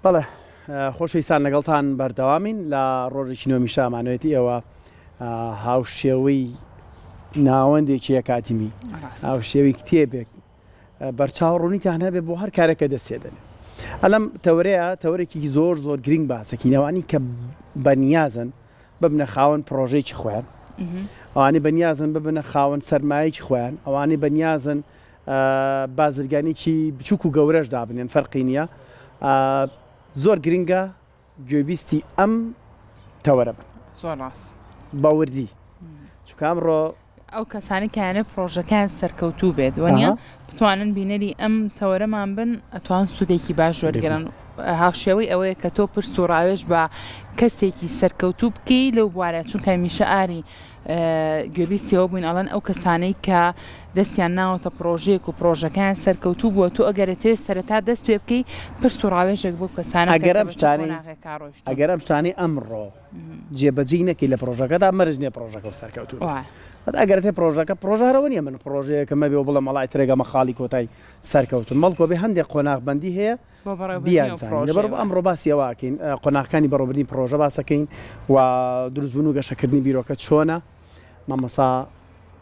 بەڵێ خۆشەویستان لەگەڵتان بەردەوامین لە ڕۆژێکی نوێمی شامانوێتی ئەوە هاوشێوەی ناوەندێکی یەکاتیمی هاوشێوی کتێبێک بەرچاو ڕوونیتان هەبێ بۆ هەر کارێکە دەستێدەنێ. ئەلەم تەورەیە تەورێکی زۆر گرنگ باسەکینەوانی کە بەنیازن ببنە خاوەن پرۆژێکی خۆیان، ئەوانی بەنیازن ببنە خاوەن سەرمایەکی خۆیان، ئەوانی بەنیازن بازرگانێکی بچووک و گەورەش دابنێن فەرقی نییە. زۆر گرنگە گوێبیستی ئەم تەوەرە بن زۆر ڕاست باوردی چونکە ئەمڕۆ ئەو کەسانی کەیانە پرۆژەکان سەرکەوتوو بێت وەنیە بتوانن بینەری ئەم تەوەرەمان بن ئەتوان سوودێکی باش وەرگێرن. هاوشێوەی ئەوەیە کە تۆ پرس و ڕاوێژ بە کەسێکی سەرکەوتوو بکەی لەو بوارە، چونکە میشە ئاری گوێبیستیەوە بووین ئەڵەن ئەو کەسانەی کە دەستیان ناوەتە پرۆژێک و پرۆژەکان سەرکەوتوو بووە تۆ ئەگەرێتەوێت سەرەتا دەست پێ بکەی پرس و ڕاوێژێک بۆ کەسانە ئەگەرم شتانی ئەمڕۆ جێبەجێ نەکەی لە پرۆژەکەدا مەرج نیە پرۆژەکە و سەرکەوتوو. ئەگەرێت پرۆژەکە پرۆژارەوە نیە من پرۆژەیەکە مەبێ و بڵێ مەڵای ترێگەمە خاڵی کۆتای سەرکەوتن مەڵکۆ بێ هەندێک قۆناغبەندی هەیە بیانزانین ئەمڕۆ باسیەوەکەین قۆناغەکانی بەڕێوەبردنی پرۆژە باسەکەین و دروستبوون و گەشەکردنی بیرۆکە چۆنە. مامەسا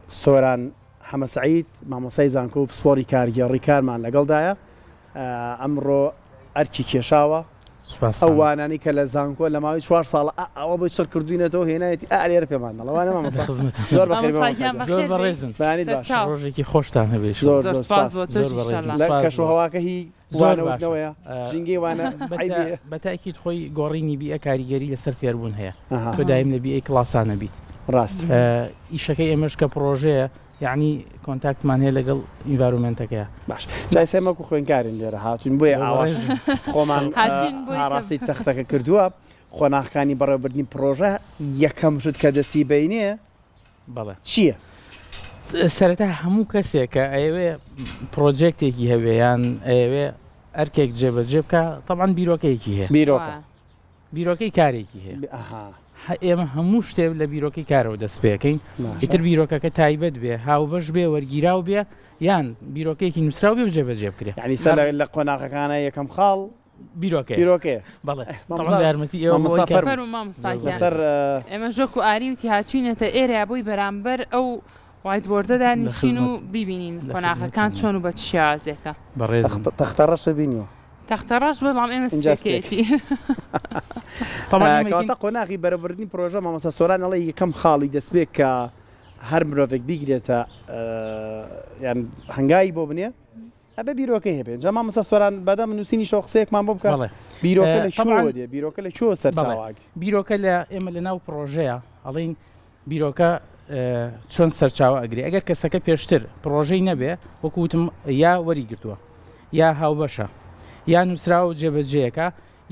سۆران حەمە سەعید مامۆسای زانکۆ و پسپۆری کارگێڕی کارمان لەگەڵدایە ئەمڕۆ ئەرکی کێشاوە ئەوانانی کە لە زانکۆ لە ماوەی 4 ساڵە ئەوە بۆ چڕ کردوینەتەوە هێنایەتی ئالێرە پێمان دەڵەوانە مامەسا زۆر بەڕێزن ڕۆژێکی خۆشتان هەبێت کەش و هەواکە هی وانەوەتنەوەیە ژینگەی وانە بەتاکیت خۆی گۆڕینی بیئە کاریگەری لەسەر فێربوون هەیە تۆ دایم لە بیئەی کڵاسانە بیت ڕاست ئیشەکەی ئێمەش کە پرۆژەیە یعنی کۆنتاکتمان هەیە لەگەڵ ئینڤایرۆمنتەکەیە. باش جایسێمەکو خوێنکارین لێرە هاتوین بۆیە ئاواش خۆمان ئاڕاستی تەختەکە کردووە خۆناغەکانی بەڕێوەبردنی پرۆژە یەکەم شت کە دەستی بینێ بەڵێ چییە؟ سەرەتا هەموو کەسێک کە ئەوێ پرۆجێکتێکی هەبێ یان ئەوێ ئەرکێک جێبەجێ بکە تەبعاً بیرۆکەیەکی هەیە بیرۆکەی کارێکی هەیە. ئێمە هەموو شتێک لە بیرۆکەی کارەوە دەست پێەکەین ئیتر بیرۆکەکە تایبەت بێ هاوبەش بێ وەرگیراو بێ یان بیرۆکەیەکی نووسراو بێ جێبەجێ بکرێ. یعنی سەر لە قۆناغەکانە یەکەم خاڵ بیرۆکەیە بەڵێ یارمەتی سەر ئێمە ژۆک و ئاری وتی هاتوینەتە ئێرە بۆی بەرامبەر ئەو وایتبۆردەدا نشین و ببینین قۆناغەکان چۆن و بە چ شێوازێکە بەڕێز تەختە ڕەشە بینیوە تەختەڕەش بەڵام ئێمە سپێکێتی کەواتە قۆناغی بەرەوەبردنی پرۆژە مامەستا سۆران ئەڵێ یەکەم خاڵی دەستپێک کە هەر مرۆڤێک بیگرێتە یان هەنگایی بۆ بنێ ئەبێ بیرۆکەی هەبێ. جا مامەستا سۆران بەدەم نووسینی شەو قسەیەکمان بۆ بکە بیرۆکە لە کوێوە دێ بیرۆکە لە کوێوە سەرچاوەگرێ. بیرۆکە لە ئێمە لە ناو پرۆژەیە ئەڵێن بیرۆکە چۆن سەرچاوە ئەگرێ. ئەگەر کەسەکە پێشتر پرۆژەی نەبێ وەکوتم یا وەریگرتووە یا هاوبەشە یان نووسرا و جێبەجێیەکە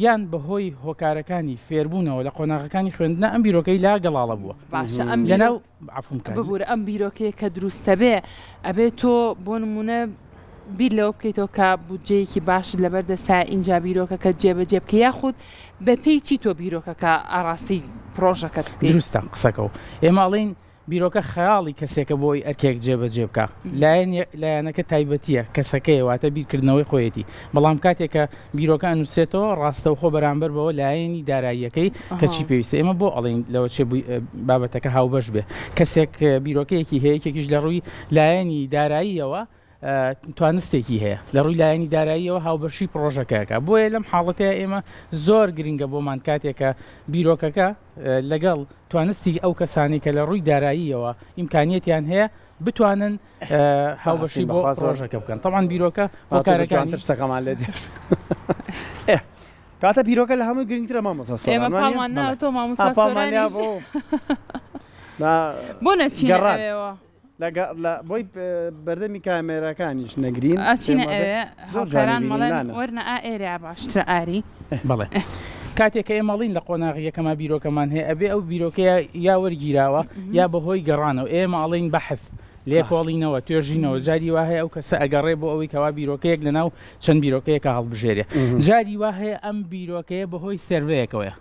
یان بەهۆی هۆکارەکانی فێربوونەوە لە قۆناغەکانی خوێندنە ئەم بیرۆکەی لا گەڵاڵە بووە. باشە ئەم لەناو ببوورە ئەم بیرۆکەیە کە دروستە بێ ئەبێت تۆ بۆ نمونە بیر لەوە بکەیتەوە کە بودجەیەکی باش لەبەردەسا اینجا بیرۆکەکە جێبەجێ بکە یاخود بەپێی چی تۆ بیرۆکەکە ئاڕاستی پرۆژەکەت دروستە قسەکەەوە ئێماڵین بیرۆکە خەیاڵی کەسێکە بۆی ئەرکێک جێبەجێ بکە لایەنەکە تایبەتیە کەسەکەی واتە بیرکردنەوەی خۆیەتی بەڵام کاتێکە بیرۆکە نووسێتەوە ڕاستە و خۆ بەرامبەر بەوە لایەنی داراییەکەی کەچی پێویستە. ئێمە بۆ ئەڵین لەوە چێ بابەتەکە هاوبەش بێ کەسێک بیرۆکەیەکی هەیە کێکیش لە ڕووی لایەنی داراییەوە توانستێکی هەیە لە ڕووی لایەنی داراییەوە هاوبەشی پرۆژەکەەکە بۆیە لەم حاڵەتەیە ئێمە زۆر گرنگە بۆمان کاتێکە بیرۆکەکە لەگەڵ توانستی ئەو کەسانی کە لە ڕووی داراییەوە ئیمکانیەتیان هەیە بتوانن هاوبەشی بۆ پرۆژەکە بکەن. تەمان بیرۆکە هۆکارەکان شتەکەمان لێ دێر کاتە بیرۆکە لە هەمووی گرنگترە مامۆستا سۆران بۆ نەچینەوە بۆی بەردەمی کامێرەکانیش نەگرین ئەچینە ئەوێ مەڵێن وەرنە ئێرە باشترە ئاری بەڵێ کاتێککە ئێمەڵین لە قۆناغیەکەما بیرۆکەمان هەیە ئەبێ ئەو بیرۆکەیە یا وەرگیراوە یا بەهۆی گەڕانەوە ئێمە ئەڵین بەحث لێکۆڵینەوە توێژینەوە جاری وا هەیە ئەو کەسە ئەگەڕێ بۆ ئەوەی کەوا بیرۆکەیەک لەناو چەند بیرۆکەیەکە هەڵبژێرێ جاری وا هەیە ئەم بیرۆکەیە بەهۆی سێرڤەیەکەوەیە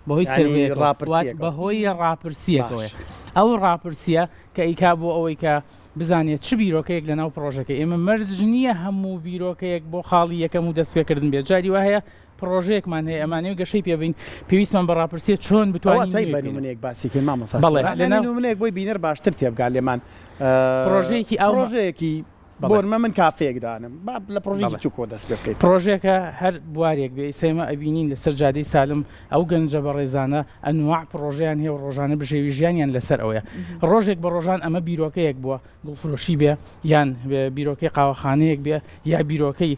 بەهۆی ڕاپرسیەکەوە ئەو ڕاپرسیە کە ئیکا بۆ ئەوەی کە بزانێت چ بیرۆکەیەک لەناو پرۆژەکە ئێمە مەرج نییە هەموو بیرۆکەیەک بۆ خاڵی یەکەم و دەست پێکردن بێت جاری وا هەیە پرۆژەیەکمان هەیە ئەمانەوە گەشەی پێبین پێویستمان بەڕاپرسیە چۆن بتوانین تای بەنمونەیەک باسیکە مامۆستا بەڵێ بۆی بینەر باشتر تێبگال لێمان پرۆژەیەکی ئەو پرۆژەیەکی بۆرمە من کافەیەک دانم لە پرۆژێکی چ کۆ دەست پێ بکەیت پرۆژێکە هەر بوارێک بێ سێمە ئەبینین لەسەر جادەی سالم ئەو گەنجە بە ڕێزانە ئەنواع پرۆژیان هەیە ڕۆژانە بژێوی ژیانیان لەسەر ئەوەیە ڕۆژێک بە ڕۆژان ئەمە بیرۆکەیەک بووە گوڵفرۆشی بێ یان بیرۆکەی قاوەخانەیەک بێ یا بیرۆکەی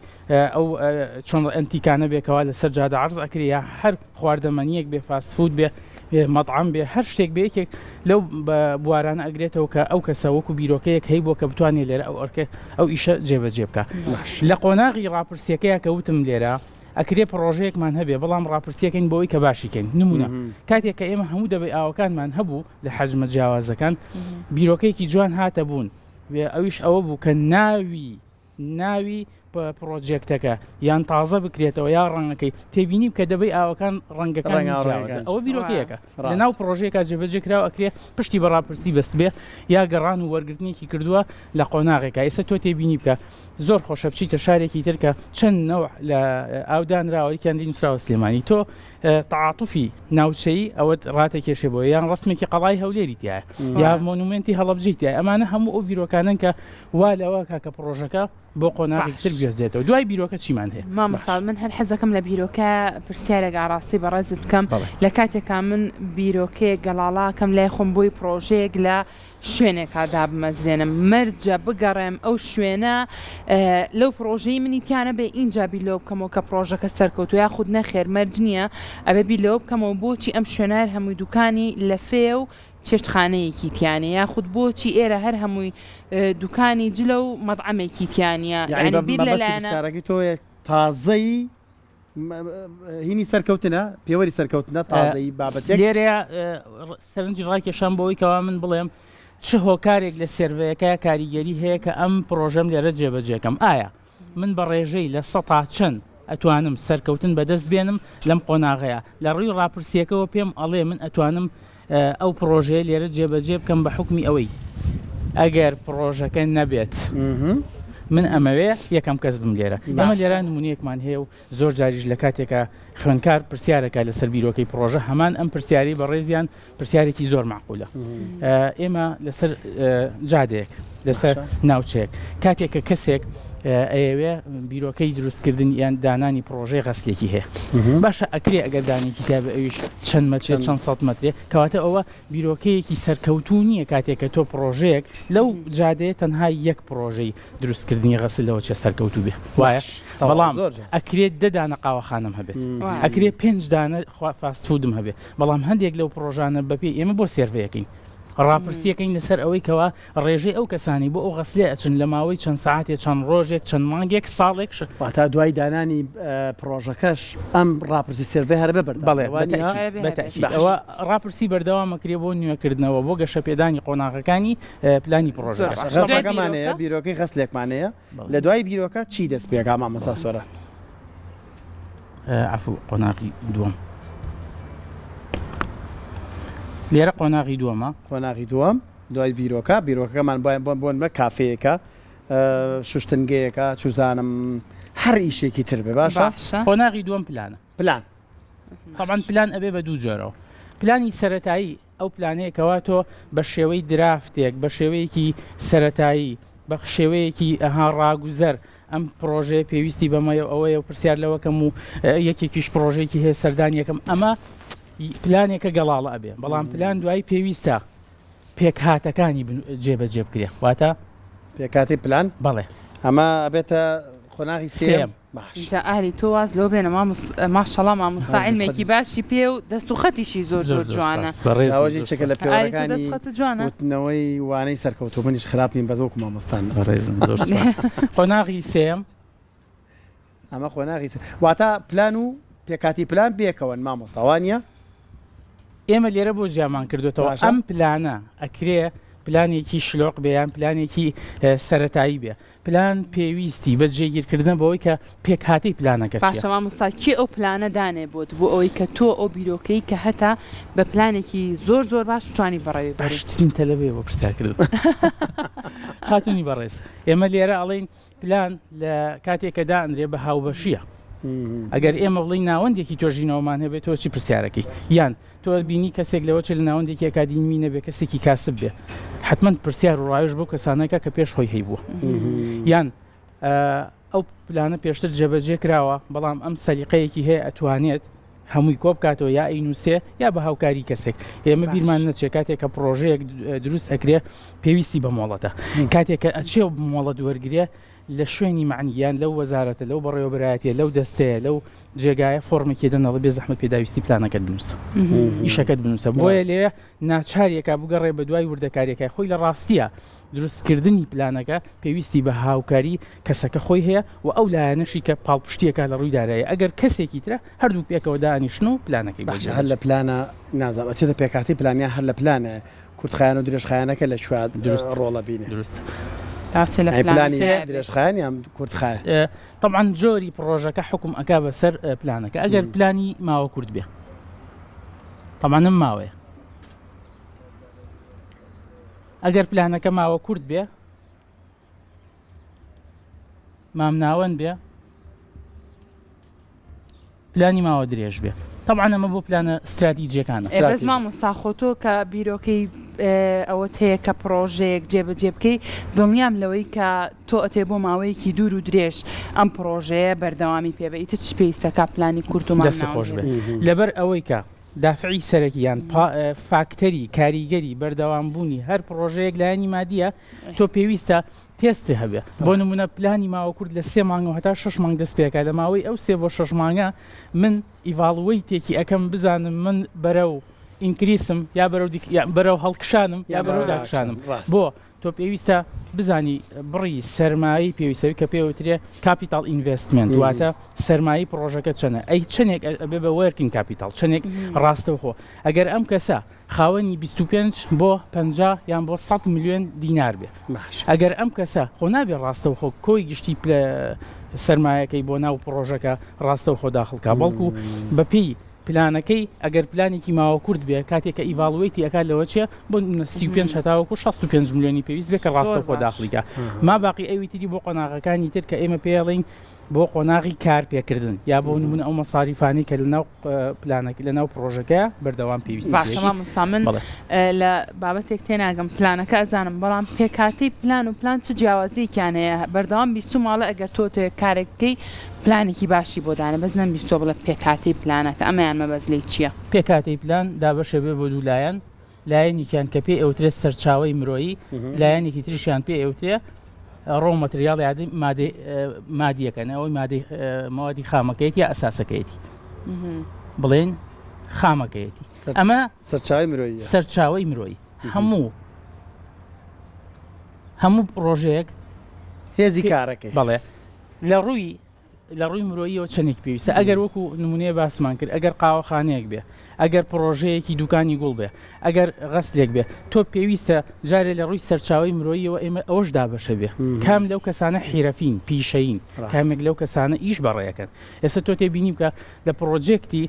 ئەو چۆن ئەنتیکانە بێکەوە لەسەر جادە عرض ئەکرێ یا هەر خواردەمەنیەک بێ فاستفود بێ مەطعم بێ هەر شتێک بێ یەکێک لەو بوارانە ئەگرێتەوە کە ئەو کەسە وەکو بیرۆکەیەک هەی بۆ کە بتوانێت لێرە ئەو ئیشە جێبەجێ بکە لە قۆناغی ڕاپرسیەکەیە کەوتم لێرە ئەکرێ پرۆژەیەکمان هەبێ بەڵام ڕاپرسیەکەین بۆی کە باشیکەین نمونە کاتێک کە ئێمە هەموو دەبێ ئاوەکانمان هەبوو لە حەجمە جیاوازەکان بیرۆکەیەکی جوان هاتە بوون ئەویش ئەوە بوو کە ناوی پرۆجێکتەکە یان تازە بکرێتەوە یا ڕەنگەکەی تێبینی کە دەبێت ئاوەکان ڕەنگەکان ئەوە بیرۆکەیەکە لە ناو پرۆژەیەکە جێبەجێکراوە ئەکرێ پشتی بەڕاپرسی بەست بێ یا گەڕان و وەرگرتنیەکی کردووە لە قۆناغێکە ئێستا تۆ تێبینی بکە زۆر خۆشە بچیتە شارێکی ترکە چەند نەوە لە ئاودانراوەیەکیان نووسراوە سلێمانی تۆ تعاتوفی ناوچەی ئەوەت ڕاتێکێشێ بۆ یان ڕسمێکی قەڵای هەولێری تایە یا مۆنومنتی هەڵەبجەی تایە ئەمانە هەموو ئەو بیرۆکانن کە وا لەوە کاکە پرۆژەکە بۆ قۆناغی تر بێزێتەوە دوای بیرۆکە چیمان هەیە مامۆستا من هەر حەزەکەم لە بیرۆکە پرسیارێک ئاڕاستی بەڕێزت بکەم لە کاتێکا من بیرۆکەیە گەڵاڵاکەم لای خۆم بۆی پرۆژەیەک لە شوێنێکا دابمەزرێنم مەرجە بگەڕێم ئەو شوێنە لەو پرۆژەی منیتیانە بێ اینجا بیلۆ بکەمەوە کە پرۆژەکە سەرکەوتو یا خود نەخێر مەرج نییە ئەبێ بیلۆ بکەمەوە بۆچی ئەم شوێنار هەمووی دوکانی لە فێ و چێشتخانەیەکی تیانە یاخود بۆچی ئێرە هەر هەمووی دوکانی جلە و مەطعمێکی تیانە یعنی بیر لەلایەنە تۆ تازەی هینی سەرکەوتنە پێوەری سەرکەوتنە تازەی بابەتێک لێرەیە سەرنجی ڕاکێشان بۆەوەی کەوا من بڵێم چه هۆکارێک لە سێرڤەیەەکە کاریگەری هەیە کە ئەم پرۆژەم لێرە جێبەجێکەم ئایا من بە ڕێژەی لە 100 چەند ئەتوانم سەرکەوتن بەدەست بێنم لەم قۆناغەیە لە ڕووی ڕاپرسیەکەەوە پێم ئەڵێ من ئەتوانم ئەو پرۆژەیە لێرە جێبەجێ بکەم بە حکمی ئەوەی ئەگەر پرۆژەکە نەبێت من ئەمەوێ یەکەم کەس بم لێرە ئەمە لێرە نمونونیەکمان هەیە و زۆر جاریش لە کاتێکە خوێنکار پرسیارەکە لەسەر بیرۆکەی پرۆژە هەمان ئەم پرسیاری بە ڕێزیان پرسیارێکی زۆر معقولە ئێمە لەسەر جادێک لەسەر ناوچەیەک کاتێککە کەسێک ئەوێ بیرۆکەی دروستکردن یان دانانی پرۆژەی غەسلێکی هەیە باشە ئەکرێ ئەگەر دانێکی تا بە ئەویش چەند مەترێ چەند سەد مەترێ کەواتە ئەوە بیرۆکەیەکی سەرکەوتوو نییە کاتێککە تۆ پرۆژەیەک لەو جادەیە تەنها یەک پرۆژەی دروستکردنی غەسلەوە چێ سەرکەوتوو بێ وایە بەڵام ئەکرێت دەدانە قاوەخانم هەبێت ئەکرێ 5 دانە فاستفودم هەبێت بەڵام هەندێک لەو پرۆژانە بەپێ ئێمە بۆ سێرڤەیەکەین ڕاپرسیەکەین لەسەر ئەوەی کەوا ڕێژەی ئەو کەسانی بۆ ئەو غەسلێ ئەچن لە ماوەی چەند ساعتێک چەند ڕۆژێک چەند مانگێک ساڵێک تا دوای دانانی پرۆژەکەش ئەم ڕاپرسی سێرڤێ هەر ببرد بەڵێ ئەوە ڕاپرسی بەردەوامەکرێ بۆ نوێکردنەوە بۆ گەشە پێدانی قۆناغەکانی پلانی پرۆژە غەسلەکەمانەیە بیرۆکەی غەسلێکمانەیە لە دوای بیرۆکە چی دەست پێکا مامۆستا سۆرە عەفو قۆناغی دووەم لێرە قۆناغی دووەمە قۆناغی دووەم دوای بیرۆکەکەمان بۆن بە کافەیەەکە شوشتنگەیەەکە چوزانم هەر ئیشێکی تر بێ باشە قۆناغی دووەم پلان طبعاً پلان ئەبێ بە دوو جۆرەوە پلانی سەرەتایی ئەو پلانەیەکەوە تۆ بە شێوەی درافتێک بە شێوەیەکی سەرەتایی بە شێوەیەکی ئەها ڕاگوزەر ئەم پرۆژەیە پێویستی بەمەیە ئەوەیە و پرسیار لەوەکەم و یەکێکیش پرۆژێکی هەیە سەردانیەکەم ئەمە پلانێکە گەڵاڵە ئەبێ بەڵام پلان دوای پێویستە پێکهاتەکانی جێبەجێ بکرێ واتە پێکاتی پلان بەڵێ ئەمە ئەبێتە قۆناغی سێم ئاری تۆ واز لەو بێنە ماشەڵا مامۆستا عیلمێکی باشی پێ و دەست و خەتیشی زۆر زۆر جوانە ڕێزی چێکە لە پێوەکانی وتنەوەی وانەی سەرکەوتۆ منیش خراپین بەزۆک مامۆستان قۆناغی سێم ئەمە قۆناغی واتە پلان و پێکاتی پلان بێکەوەن مامۆستاوانە ئێمە لێرە بۆ جیامان کردوێتەوە ئەم پلانە ئەکرێ پلانێکی شلۆق بێیان پلانێکی سەرەتایی بێ پلان پێویستی بە جێگیرکردن بەوەی کە پێکهاتی پلانەکە باشە مامۆستا کێ ئەو پلانە دانێ بۆت بۆ ئەوەی کە تۆ ئەو بیرۆکەی کە هەتا بە پلانێکی زۆر زۆر باش توانی بەڕێوی باشترین تەلەبێ بۆ پرسیارکردن خاتونی بەڕێز ئێمە لێرە ئەڵێن پلان لە کاتێکە دائەنرێ بە هاوبەشیە ئەگەر ئێمە بڵین ناوەندێکی تۆژینەوەمان هەبێت تۆ چی پرسیارەکەی یان تۆ بینی کەسێک لەوە چ لە ناوەندێکی ئەکادیمی نەبێت کەسێکی کاسب بێ حتمما پرسیار و ڕایش بۆ کەسانەکە کە پێش خۆی هەیبووە یان ئەو پلانە پێشتر جێبەجێ کراوە بەڵام ئەم سەلیقەیەکی هەیە ئەتوانێت هەمووی کۆ بکاتەوە یا ئەینووسێ یا بە هاوکاری کەسێک ئێمە بیرمان نەچێت کاتێک کە پرۆژەیەک دروست ئەکرێ پێویستی بە مۆڵەتە کاتێک کە ئەچێ مۆڵەت وەرگێ لە شوێنی معنییان لەو وەزارەتە لەو بەڕێوەبرایەتە لەو دەستەیە لەو جێگایە فۆرمێکی دەنەڵە بێ زەحمەت پێداویستی پلانەکەت بنووسە ئیشەکەت بنووسە بۆیە لێ ناچارێکە بگەڕێ بە دوای وردەکاریەکە خۆی لە ڕاستیە دروستکردنی پلانەکە پێویستی بە هاوکاری کەسەکە خۆی هەیە و ئەو لایەنەشی کە پاڵپشتیەکە لە ڕووی دارایە ئەگەر کەسێکی ترە هەردوو پێکەوە دانیشن و پلانەکەی باشە هەر لە پلانە نازانم ئەچێتە پێکاتی پلانیا هەر لە پلانە کورتخایان و درێژخایانەکە لە شوات دروست ڕۆڵە بینێ دروست پلانی درێژخایان یان کورتخایە طبعا جۆری پرۆژەکە حکم ئەکا بەسەر پلانەکە ئەگەر پلانی ماوە کورد بێ طبعا نم ماوەیە ئەگەر پلانەکە ماوە کورد بێ مام ناوەند بێ پلانی ماوە درێژ بێ طبعا ئەمە بۆ پلانە استراتیجیەکانە بەس مامۆستا خۆتۆ کە بیرۆکەی ئەوەت هەیە کە پرۆژەیەک جێبەجێ بکەی دڵنیام لەوەی کە تۆ ئەتێ بۆ ماوەیەکی دوور و درێژ ئەم پرۆژەیە بەردەوامی پێ بە ئیتر چ پێویستەکە پلانی کورت و دەستی خۆش بێ لەبەر ئەوەی کە دافعی سەرەکی یان فاکتەری کاریگەری بەردەوامبوونی هەر پرۆژەیەک لایەنی مادیە تۆ پێویستە تێستی هەبێ بۆ نمونە پلانی ماوە کورد لە 3 مانگ و هەتا 6 مانگ دەست پێکە لە ماوەی ئەو 3 بۆ 6 مانگە من ئیڤاڵوەی تێکی ئەەکەم بزانم من بەرەو ئینکریسم یا بەرەو هەڵکشانم یا بەرەو داکشانم بۆ تۆ پێویستە بزانی بڕی سەرمایی پێویستەوی کە پێوترێ کاپیتال ئینڤستمنت واتە سەرمایی پرۆژەکە چەنە ئەی چنێک ئەبێ بە وەرکینگ کاپیتال چنێک ڕاستەوخۆ ئەگەر ئەم کەسە خاوەنی 25 بۆ 50 یان بۆ 100 میلیۆن دینار بێ ئەگەر ئەم کەسە خۆ نابێ ڕاستەوخۆ کۆی گشتی سەرمایەکەی بۆ ناو پرۆژەکە ڕاستەوخۆ داخڵکە بەڵکو بەپی پلانەکەی ئەگەر پلانێکی ماوە کورد بێ کاتێککە ئیڤاڵوەیتی ئەکات لەوە چێ بۆ 35 هەتاوەکو 65 میلیۆنی پێویست بێ کە ڕاستەوخۆ داخلیکە ما باقی ئەوی تری بۆ قۆناغەکانی تر کە ئێمە پێڵین بۆ قۆناغی کار پێکردن یا بۆ نمونە ئەو مەساریفانی کە لەناو پلانەکە لەناو پرۆژەکە بەردەوام پێویست باشە مامۆستا لە بابەتێک تێناگەم پلانەکە ئەزانم بەڵام پێکاتی پلان و پلان چ جیاوازیەکیان هەیە بەردەوام بیست و ماڵە ئەگەر تۆ کارێکەکەی پلانێکی باشی بۆ دانە بەس نەمبیستۆ بڵە پێکاتی پلانەکە ئەمەیان مەبەز لێ چییە پێکاتی پلان دابەشە بێ بۆ دوو لایەنێکیان کە پێ ئەوترێت سەرچاوی مرۆیی لایەنێکی تریشیان پێ ئەوترێ ڕۆ مەتریاڵ یادی مادیەکەن ئەوەی مادی خامەکەیەتی یا ئەساسەکەیەتی بڵێن خامەکەیەتی ئەمە سەرچاوی مرۆیی هەموو پرۆژەیەک هێزی کارەکەی بەڵێ لە ڕووی مرۆییەوە چەندێک پێویستە ئەگەر وەکو نمونەیە باسمان کرد ئەگەر قاوەخانەیەک بێ ئەگەر پرۆژەیەکی دوکانی گوڵ بێ ئەگەر غەستێک بێ تۆ پێویستە جارێ لە ڕووی سەرچاوی مرۆییەوە ئێمە ئەوەش دابەشە بێ کام لەو کەسانە حیرەفین پیشەین کامێک لەو کەسانە ئیش بەڕێەکەن ئێستا تۆ تێبینی بکە لە پرۆژێکتی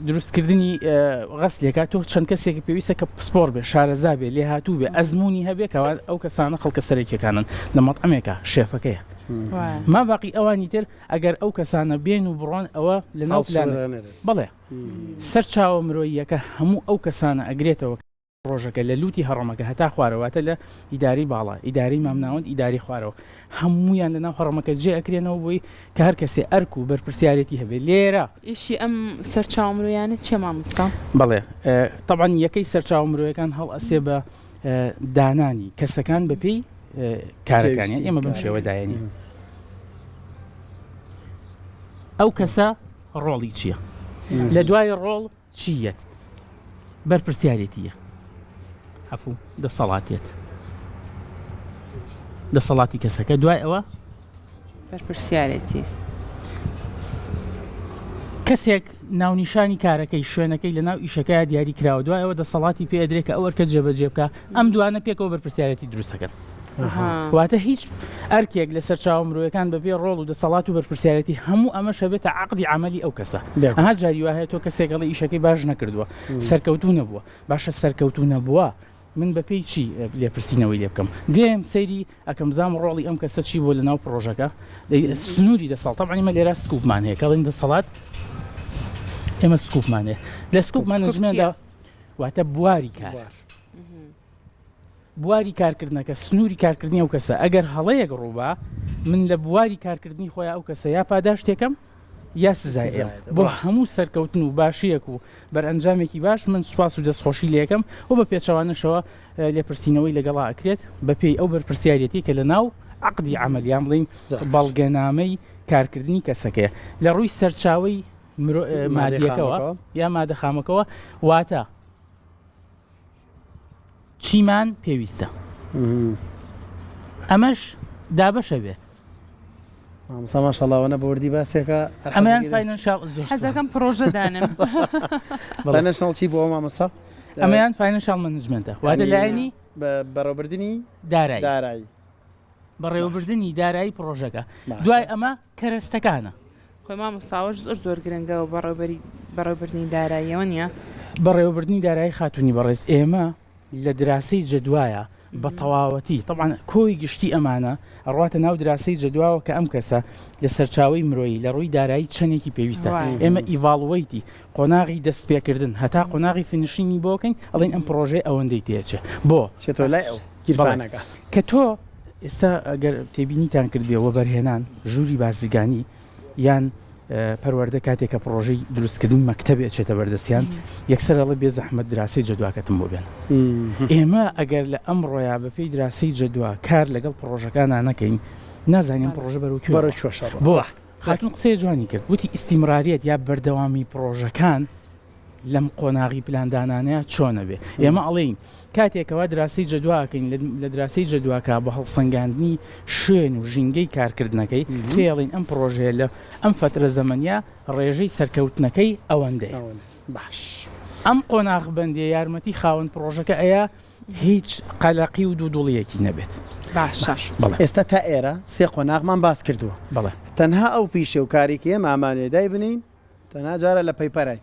دروستکردنی غەستێکە تۆ چەند کەسێکی پێویستە کە پسپۆر بێ شارەزا بێ لێ هاتوو بێ ئەزمموی هەبێ کەوا ئەو کەسانە خەڵکە سەرێکەکانن لە مەطعمێکە شێفەکەیە ما باقی ئەوانی تر ئەگەر ئەو کەسانە بێن و بڕۆن ئەوە لە ناو پلانە بڵێ سەرچاوە مرۆییەکە هەموو ئەو کەسانە ئەگرێتەوە ڕۆژەکە لە لوتی هەڕەمەکە هەتا خوارەوەتە لە ئیداری باڵا ئیداری مامناوەند ئیداری خوارەوە هەمویان لە ناو هەڕەمەکە جێ ئەکرێنەوە بۆی کە هەر کەسێ ئەرک و بەرپرسیارەتی هەبێت لێرە ئیشی ئەم سەرچاو مرۆیانە چێ مامۆستا بڵێ طبعا یەکەی سەرچاو مرۆیەکان هەڵ ئەسێ بە دانانی کەسەکان بەپێی کارەکانیان ئێمە بەم شێوە دایانی ئەو کەسە ڕۆڵی چییە لە دوای ڕۆڵ چیەت بەرپرسیارەتیە عفو دەسەڵاتی کەسەکە دوای ئەوە بەرپرسیارەتی کەسێک ناونیشانی کارەکەی شوێنەکەی لە ناو ئیشەکە دیاری کراوە دوای ئەوە دەسەڵاتی پێدرێت کە ئەوەرکە جێبەجێ بکە ئەم دوانە پێکەوە بەرپرسیارەتی دروستەکەن واتە هیچ ئەرکێک لە سەرچاو مرۆیەکان بەبێ ڕۆڵ و دەسەڵات و بەرپرسیارەتی هەموو ئەمە شەبێتە عەقدی عەمەلی ئەو کەسە ئەها جاری وایە تۆ کەسێکەڵی ئیشەکەی باش نەکردووە سەرکەوتوو نەبووە باشە سەرکەوتوو نەبووە من بەپێی چی لێپرسینەوەی لێ بکەم دێم سەیری ئەکەم زام ڕۆڵی ئەم کەسە چی بۆ لەناو پرۆژەکە سنووری دەسەڵ تەبعانی مە لێرە سکوپمان هەیە کەڵین دەسەڵات ئێمە سکوپمان هەیە لە سکوپ مانجمێندا واتە بواری کار بواری کارکردنەکە سنووری کارکردنی ئەو کەسە ئەگەر هەڵەیەک ڕووبا من لە بواری کارکردنی خۆیان ئەو کەسە یا پاداش تێکەم یا سزای بۆ هەموو سەرکەوتن و باشیەک و بەرئەنجامێکی باش من سوپاس و دەستخۆشی لێکم و بە پێچەوانشەوە لێپرسینەوەی لەگەڵا ئەکرێت بەپێی ئەو بەرپرسیارەتی کە لە ناو عقدی عملیان بڵین بەڵگەنامەی کارکردنی کەسەکەیە لە ڕووی سەرچاوی مادیەکەوە یا مادە خامەکەەوە واتە چیمان پێویستە ئەمەش دابەشە بێ مامۆساماشەڵاوانە بەوردی باسێکە ئەمەیان فاینانشال حەزەکەم پرۆژە دانم فاینانشال چی بۆ مامۆستا ئەمەیان فاینانشال منیجمنتە واتە لایەنی بەڕێوەبردننی دارایی بەڕێوەبردننی دارایی پرۆژەکە دوای ئەمە کەرەستەکانە خۆی مامۆستاوەش زۆر گرنگەوە بەڕێوەبردننی داراییەوە نییە بەڕێوەبردننی دارایی خاتونی بەڕێز ئێمە لە دراسی جدوایە بە تەواوەتی طبعا کۆی گشتی ئەمانە ڕاتە ناو دراسی جدواوە کە ئەم کەسە لە سەرچاوی مرۆیی لە ڕووی دارایی چەندێکی پێویستە ئێمە ئیڤاڵوەیتی قۆناغی دەستپێکردن هەتا قۆناغی فنیشینی بۆکەین ئەڵێن ئەم پرۆژێ ئەوەندەی تێچێ بۆ چێتۆ لای ئەو گیرفانەکە کە تۆ ئێستا ئەگەر تێبینیتان کردبێەوە بەرهێنان ژووری بازرگانی یان پەروەردە کاتێکە پرۆژەی دروستکردن مەکتەبێت چێتە بەردەستیان یەکسەر ئەڵە بێ زەحمەت دراسی جدواکەتم بۆ بێن ئێمە ئەگەر لە ئەم ڕۆیا بەپێی دراسی جدوا کار لەگەڵ پرۆژەکانە نەکەین نازانین پرۆژە بەرەو بۆ خاتون قسەی جوانی کرد وتی ئیستیمراریەت یا بەردەوامی پرۆژەکان لەم قۆناغی پلاندانانەیە چۆنە بێ ئێمە ئەڵێین کاتێکەوە دراسی جدواکەین لە دراسی جدواکە بە هەڵسەنگاندنی شوێن و ژینگەی کارکردنەکەی پێڵین ئەم پرۆژەیە لە ئەم فترە زەمەنیا ڕێژەی سەرکەوتنەکەی ئەوەندەیە باش ئەم قۆناغ بەندێ یارمەتی خاوەن پرۆژەکە ئەیە هیچ قەلەقی و دوودوڵیەکی نەبێت باش ئێستا تا ئێرە سێ قۆناغمان باس کردووە بەڵێ تەنها ئەو پیشە و کاریکیە مامانێدای بنین تەنها جارە لە پەیپەرای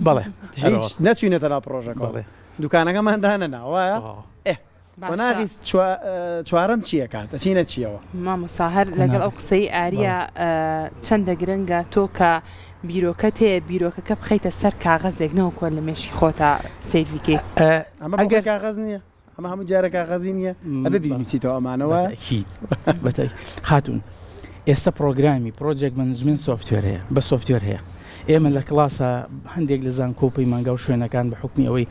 بەڵێ هیچ نەچوینێتە ناو پرۆژەکە دوکانەکەماندانە ناوایە قۆناغی چوارەم چییە کاتە چینە چیەوە مامۆستا هەر لەگەڵ ئەو قسەی ئاریە چەندە گرنگە تۆ کە بیرۆکەت هەیە بیرۆکەکە بخەیتە سەر کاغەزێک کۆن لە مێشی خۆتا سیرفیکێ ئەمە ئەگەر کاغەز نییە ئەمە هەموو جارە کاغەزی نییە ئەبێ بینویسیتەوە ئەمانەوە خاتون ئێستا پرۆگرامی پرۆجێک منیجمنت سۆفتوێر هەیە بە سۆفتوێر هەیە ئێمە لە کلاسە هەندێک لە زان کۆپی مانگا و شوێنەکان بە حکمی ئەوەی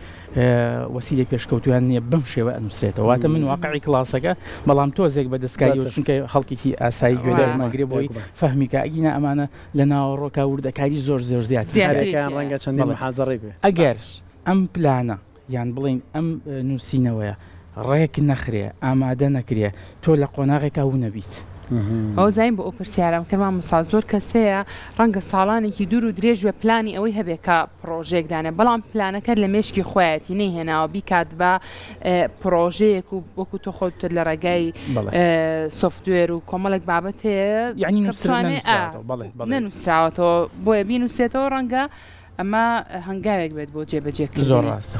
وەسیلە پێشکەوتویان نییە بەم شێوە ئەنووسێتەوە واتە من واقعی کلاسەکە بەڵام تۆزێک بە دەستکاری چونکە خەڵکێکی ئاسایی گوێدەماگرێ بۆی فەهمیکە ئەگینە ئەمانە لە ناوەڕۆکە وردەکاری زۆر زیاتیان ڕەنگە چەندی محازەڕی بێ ئەگەر ئەم پلانە یان بڵین ئەم نووسینەوەیە ڕێک نەخرێ ئامادە نەکرێ تۆ لە قۆناغێکا و نەبیت ئەو زین بۆ ئەو پرسیارم کەمان مەسا زۆر کەسەیە ڕەنگە ساڵانێکی دوور و درێژ بە پلانی ئەوەی هەبێکە پرۆژێکدانە بەڵام پلانەکە لە مێشکی خۆیەتی نەیهێناوە بیکات بە پرۆژەیەک و وەکو تۆ خۆت لە ڕێگای سۆفتوێر و کۆمەڵێک بابەت هەیە یعنی نەنووسراوەتەوە بۆیە بینوسێتەوە ڕەنگە ئەمە هەنگاوێک بێت بۆ جێبەجێکردن زۆر ڕاستە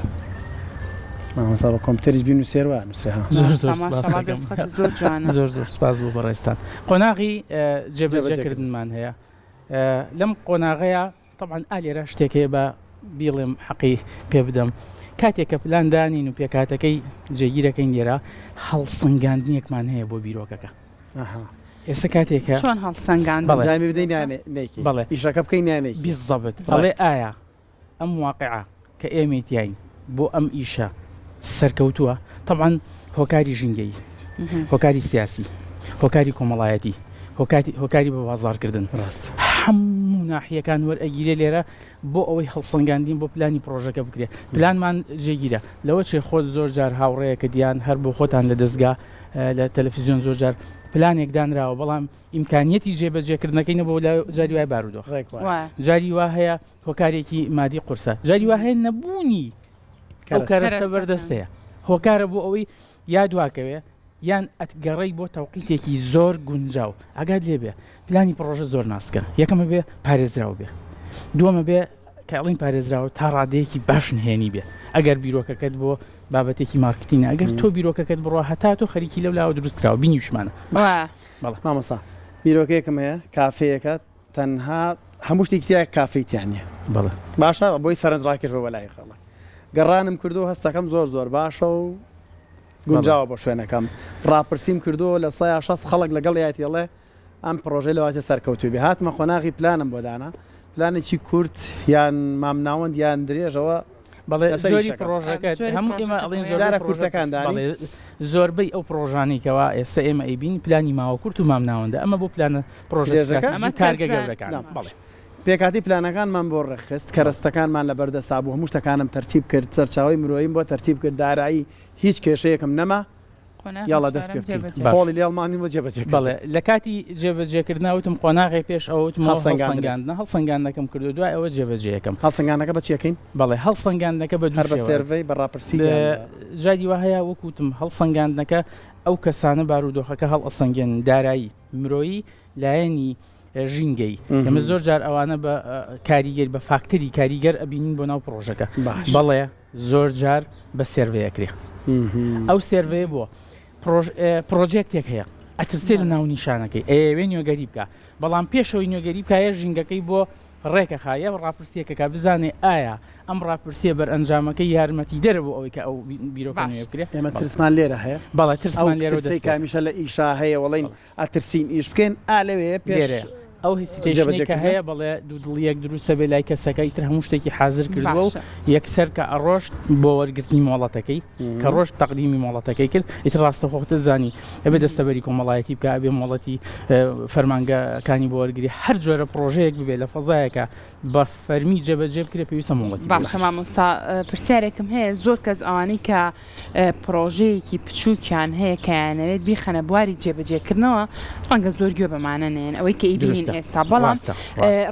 مامۆستا بە کۆمپیوتەریش بینوسێرەوە نووسێها زۆر زۆر سپاس بۆ بەڕێستان قۆناغی جێبەجێکردنمان هەیە لەم قۆناغەیە طبعا ئالێرە شتێکەیە بە بیڵێم حەقی پێ بدەم کاتێککە پلاندانین و پێکاتەکەی جێگیرەکەین لێرە هەڵسەنگاندنیەکمان هەیە بۆ بیرۆکەکە ئێستا کاتێکە چۆن هەڵسەنگاند بەڵێ ئیشەکە بکەین نانێک بیزەبت ئەڵێ ئایا ئەم واقعە کە ئێمەتیین بۆ ئەم ئیشە سەرکەوتووە طبعا هۆکاری ژینگەی هۆکاری سیاسی هۆکاری کۆمەڵایەتی هۆکاری بە بازارکردن ڕاست هەموو ناحیەکان وەرئەگیرێ لێرە بۆ ئەوەی هەڵسەنگاندین بۆ پلانی پرۆژەکە بکرێت پلانمان جێگیرە لەوە چێ خۆت زۆر جار هاوڕەیە کە دییان هەر بۆ خۆتان لە دەستگا لە تەلەڤیزیۆن زۆر جار پلانێک دانراوە بەڵام ئیمکانیەتی جێبەجێکردنەکەینە بۆ جاری وای بارودۆخ جاری وا هەیە هۆکارێکی مادی قورسە جاری وا هەیە نەبوونی ئەو کارەستە بەردەستەیە هۆکارە بۆ ئەوەی یادواکەوێ یان ئەتگەڕی بۆ تەوقیتێکی زۆر گونجاو ئەگات لێ بێ پلانی پرۆژە زۆر ناسکە یەکەمە بێ پارێزراو بێ دووەمە بێ کاڵین پارێزراوە تا ڕادەیەکی باش نهێنی بێت ئەگەر بیرۆکەکەت بۆ بابەتێکی مارکتینە ئەگەر تۆ بیرۆکەکەت بڕۆ هەتا تۆ خەریکی لەو لاوە دروستکراوە بینیشمانە مامەسا بیرۆکەیەکم هەیە کافەیەەکە تەنها هەموو شتێکی تیا کافەیتیانە بەڵێ باشە بۆی سەرنجڕاکرد بە وەلای خەڵک گەڕانم کردو هەستەکەم زۆر باشە و گونجاوە بۆ شوێنەکەم ڕاپرسیم کردو لە 160 خەڵک لەگەڵ یاتیڵێ ئەم پرۆژەی لەواتە سەرکەوتوبی هاتمە قۆناغی پلانم بۆ دانا پلانێکی کورت یان مامناوەند یان درێژەوە بەڵێ زۆری پرۆژەکەت هەموو ئێمە ئەڵێن جارە کورتەکاندانی زۆربەی ئەو پرۆژانێکەوە ئێستا ئێمە ئەیبین پلانی ماوە کورت و مامناوەندە ئەمە بۆ پلانە پرۆژەکە ئەمە کارگە گەورەکان بەڵێ پێکاتی پلانەکانمان بۆ ڕێخست کەرەستەکانمان لە بەردەستا بوو هەموو شتەکانم تەرتیب کرد سەرچاوی مرۆیم بۆ تەرتیب کرد دارایی هیچ کێشەیەکم نەما یاڵا دەست پێ پۆڵی لێڵمانی بۆ جێبەجێ بەڵێ لە کاتی جێبەجێکردناوتم قۆناغی پێش ئەوتم هەڵسەنگاندنەکەم کردو دوای ئەوە جێبەجێیەکەم هەڵسەنگانەکە بە چیەکەین بەڵێ هەڵسەنگاندنەکە بە هەر بە سێرڤەی بەڕاپرسی جادی وا هەیە وەکوتم هەڵسەنگاندنەکە ئەو کەسانە بارودۆخەکە هەڵ ئەسەنگێن دارایی مرۆیی لایەنی ژینگەی ئەمە زۆر جار ئەوانە بە کاریگەر بە فاکتری کاریگەر ئەبینین بۆ ناو پرۆژەکە بەڵێ زۆر جار بە سێرڤەیەکرێ ئەو سێرڤەیە بووە پرۆژێکتێک هەیە ئەترسێ لە ناو نیشانەکەی ئەوێ نوێگەری بکە بەڵام پێشەوەی نوێگەری بکایە ژینگەکەی بۆ ڕێکە خایە ڕاپرسیەکەکە بزانێ ئایا ئەم ڕاپرسیە بەرئەنجامەکەی یارمەتی دەرە بۆ ئەوەی کە ئەو بیرۆکە نوێ بکرێت ئێمە ترسمان لێرە هەیە بەڵێ ترسمان لێرە کامیشە لە ئیشا هەیە وڵین ئەترسین ئیش بکەین ئالەوێ پێرە ئەو هیسیتێژێکە هەیە بەڵێ دوودڵیەک دروستە بێ لای کەسەکەی تر هەموو شتێکی حاضر کردووە و یەکسەر کە ئەڕۆژ بۆ وەرگرتنی مۆڵەتەکەی کە ڕۆژ تەقدیمی مۆڵەتەکەی کرد ئیتر ڕاستە خۆتە زانی ئەبێ دەستەبەری کۆمەڵایەتی بکە ئەبێ مۆڵەتی فەرمانگەکانی بۆ وەرگری هەر جۆرە پرۆژەیەک ببێت لە فەزایەکە بە فەرمی جێبەجێ بکرێت پێویستە مۆڵەتی باشە مامۆستا پرسیارێکم هەیە زۆر کەس ئەوانەی کە پرۆژەیەکی بچووکیان هەیە کەیانەوێت بیخەنە بواری جێبەجێکردنەوە ڕەنگە زۆر گوێ بەمانە نێن ئەوەی کە ئیبینین ئێستا بەڵام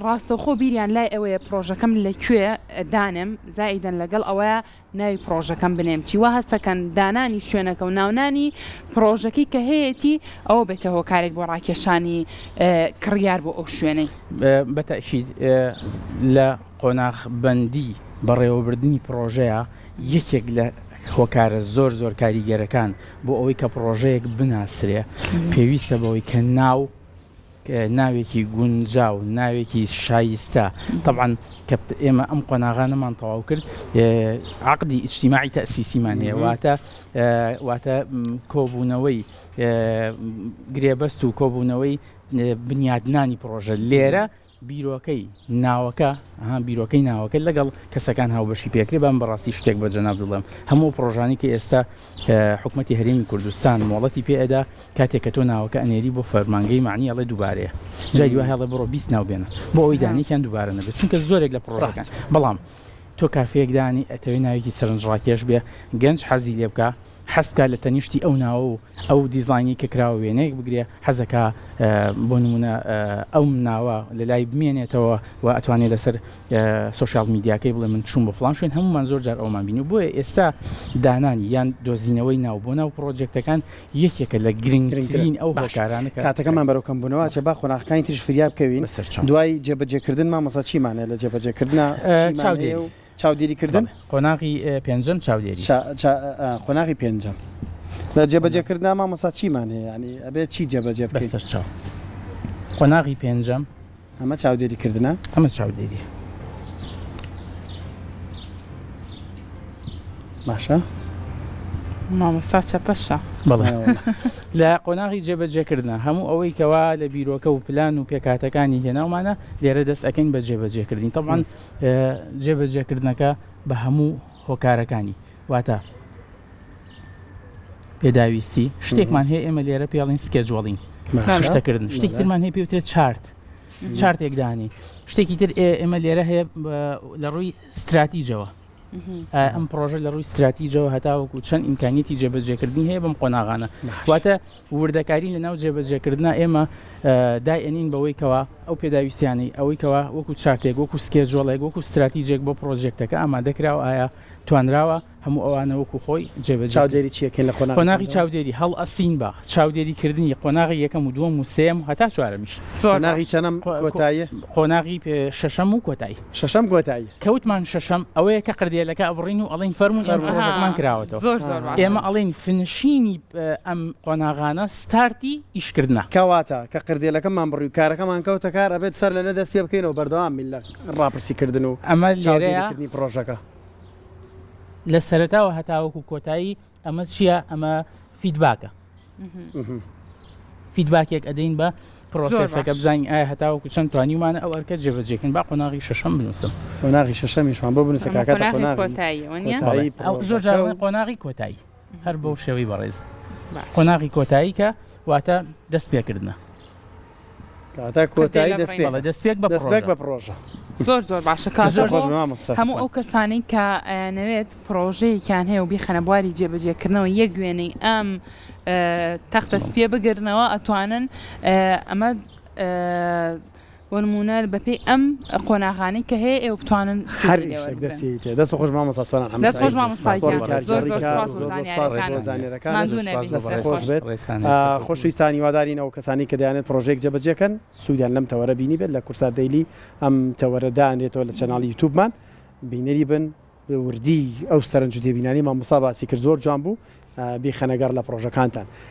ڕاستەخۆ بیریان لای ئەوەیە پرۆژەکەم لەکوێ دانم زائیدەن لەگەڵ ئەوەیە ناوی پرۆژەکەم بنێم چیوە هەستەکەن دانانی شوێنەکە و ناونانی پرۆژەکەی کە هەیەی ئەوە بێتە هۆکارێک بۆ ڕاکێشانی کڕیار بۆ ئەو شوێنەی بەتەشید لە قۆناغ بەندی بەڕێوەبردننی پرۆژەیە یەکێک لە هۆکارە زۆر کاریگەرەکان بۆ ئەوەی کە پرۆژەیەک بناسرێ پێویستە بەوەی کە ناوێکی گونجاو ناوێکی شایستە طبعاً کە ئێمە ئەم قۆناغانەمان تەواو کرد عقدی ئیجتیماعی تەسیسیمان هەیە واتە کۆبوونەوەی گرێبەست و کۆبوونەوەی بنیادنانی پرۆژە لێرە بیرۆکەی ناوەکە لەگەڵ کەسەکان هاوبەشی پێکرێ بەم بەڕاستی شتێک بە جەناب بڵێم هەموو پرۆژانی کە ئێستا حکوومەتی هەرێمی کوردستان مۆڵەتی پێئەدا کاتێک کە تۆ ناوەکە ئەنێری بۆ فەرمانگەی معنی ئەڵێ دووبارەیە جای وە هێڵە بڕۆ 20 ناو بێنە بۆ ئەوەی دانێکیان دووبارە نەبێت چونکە زۆرێک لە پرۆژەکان بەڵام تۆ کافەیەک دانی ئەتەوەی ناوێکی سەرنجڕاکێش بێ گەنج حەزی لێ بکە حەسبکە لە تەنیشتی ئەو ناوە و ئەو دیزاینی کە کراوە وێنەیەک بگرێ حەزەکە بۆ نمونە ئەو ناوە لە لای بمێنێتەوە و ئەتوانێت لەسەر سوشال میدیاکەی بڵێ من چوون بۆ فڵان شوێن هەمومان زۆر جار ئەومان بینی بۆیە ئێستا دانانی یان دۆزینەوەی ناو بۆ ناو پرۆجێکتەکان یەکێکە لە گرنگترین ئەو هۆکارانە کاتەکەمان بەرەوکەم بوونەوە چێ با خۆناغەکانی تریش فریاب بکەوین دوای جێبەجێکردن مامۆستا چیمانێ لە جێبەجێکردنە چاودێریکردن قۆناغی پێنجەم چاودێری قۆناغی پێنجەم لە جێبەجێکردنا مامۆستا چیمان هەیە ینی ئەبێت چی جێبەجێ بکەین بەسەر چاو قۆناغی پێنجەم ئەمە چاودێریکردنە ئەمە چاودێری باشە مامۆستا چەپەشە بەڵێ لە قۆناغی جێبەجێکردنە هەموو ئەوەی کەوا لە بیرۆکە و پلان و پێکاتەکانی هێناومانە لێرە دەست ئەەکەین بە جێبەجێکردنی طبعاً جێبەجێکردنەکە بە هەموو هۆکارەکانی واتە پێداویستی شتێکمان هەیە ئێمە لێرە پێڵین سکێجوڵین شتەکردن شتێک ترمان هەیە پێوترێت چارتێکدانی شتێکی تر ئێمە لێرە هەیە لە ڕووی استراتیجەوە ئەم پرۆژە لە ڕووی استراتیجەوە هەتاوەکو چەند ئیمکانیەتی جێبەجێکردنی هەیە بەم قۆناغانە واتە وردەکاری لە ناو جێبەجێکردنا ئێمە دائێنین بەوەی کەوا ئەو پێداویستیانی ئەوەی کەوا وەکو چارتێک وەکو سکێجۆڵێک وەکو استراتیجێک بۆ پرۆژێکتەکە ئامادەکراوە ئایا توانراوە هەموو ئەوانە وەکو خۆی جێبەجێ چاودێری چیەکەین لە قۆناغی چاودێری هەڵ ئەسین بە چاودێریکردنی قۆناغی یەکەم و دووەم و سێم هەتا چوارەمیش قۆناغی چەنەم کۆتاییە قۆناغی شەشەم و کۆتایی شەشەم کۆتایی کەوتمان شەشەم ئەوەیە کە قردێلەکە ئەبڕین و ئەڵین فەرمون ڕۆژەکمان کراوەتەوە ئێمە ئەڵین فنشینی ئەم قۆناغانە ستارتی ئیشکردنە کەواتە کە قردێلەکەمان بڕی کارەکەمان کەوتە کار ئەبێت سەر لەنە دەست پێ بکەینەوە بەردەوام لە ڕاپرسیکردن و ئەمە لێرەیە پرۆژەکە لە سەرەتاوە هەتاوەکو کۆتایی ئەمە چییە ئەمە فیدباکە فیدباکێک ئەدەین بە پرۆسسەکە بزانین ئایا هەتاوەکو چەند توانیمانە ئەو ئەرکە جێبەجێکن با قۆناغی شەشەم بنووسم قۆناغی شەشەمیشمان بۆ بنووسە کاکاتە زۆر جاڵێن قۆناغی کۆتایی هەر بەو شێوەی بەڕێز قۆناغی کۆتایی کە واتە دەست پێکردنە کاتە کۆتایی دەستپێک بە پرۆژە زۆر باشە هەموو ئەو کەسانی کە نەوێت پرۆژەیەکیان هەیە و بیخەنە بواری جێبەجێکردنەوە یەک وێنەی ئەم تەختە سپێ بگرنەوە ئەتوانن ئەمە وەنمونە بەپێی ئەم قۆناغانی کە هەیە ئێوە بتوانن هەر دەستی دەست خۆش مامۆستا سۆران دەست خۆش خۆشویستانی وادارینەوە کەسانی کە دەیانێت پرۆژێک جێبەجێکەن سوودیان لەم تەوەرە بینی بێت لە کورسا دەیلی ئەم تەوەرە دانێتەوە لە چەناڵی یوتیوبمان بینەری بن وردی ئەو سەرنج و تێبینانی مامۆستا باسی کرد زۆر جوان بوو بیخەنەگەر لە پرۆژەکانتان